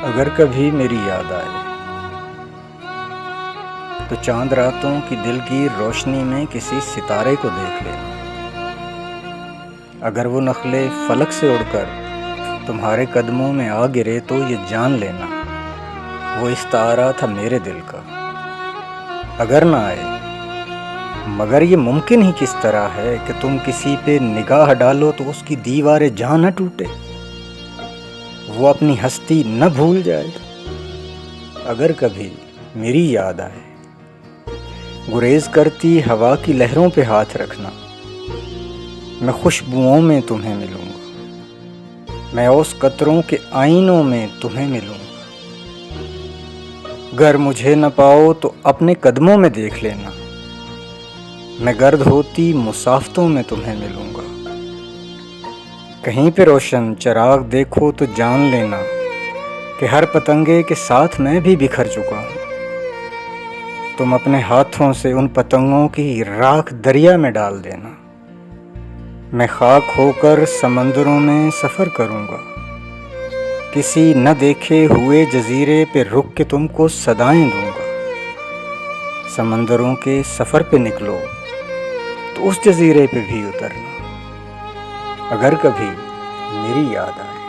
اگر کبھی میری یاد آئے تو چاند راتوں کی دلگیر روشنی میں کسی ستارے کو دیکھ لینا۔ اگر وہ نخلے فلک سے اڑ کر تمہارے قدموں میں آ گرے تو یہ جان لینا وہ استعارہ تھا میرے دل کا۔ اگر نہ آئے مگر یہ ممکن ہی کس طرح ہے کہ تم کسی پہ نگاہ ڈالو تو اس کی دیوار جہاں نہ ٹوٹے، وہ اپنی ہستی نہ بھول جائے۔ اگر کبھی میری یاد آئے گریز کرتی ہوا کی لہروں پہ ہاتھ رکھنا، میں خوشبوؤں میں تمہیں ملوں گا، میں اوس قطروں کے آئینوں میں تمہیں ملوں گا۔ گر مجھے نہ پاؤ تو اپنے قدموں میں دیکھ لینا، میں گرد ہوتی مسافتوں میں تمہیں ملوں گا۔ کہیں پہ روشن چراغ دیکھو تو جان لینا کہ ہر پتنگے کے ساتھ میں بھی بکھر چکا ہوں۔ تم اپنے ہاتھوں سے ان پتنگوں کی راکھ دریا میں ڈال دینا، میں خاک ہو کر سمندروں میں سفر کروں گا، کسی نہ دیکھے ہوئے جزیرے پہ رک کے تم کو صدائیں دوں گا۔ سمندروں کے سفر پہ نکلو تو اس جزیرے پہ بھی اترنا، اگر کبھی میری یاد آئے۔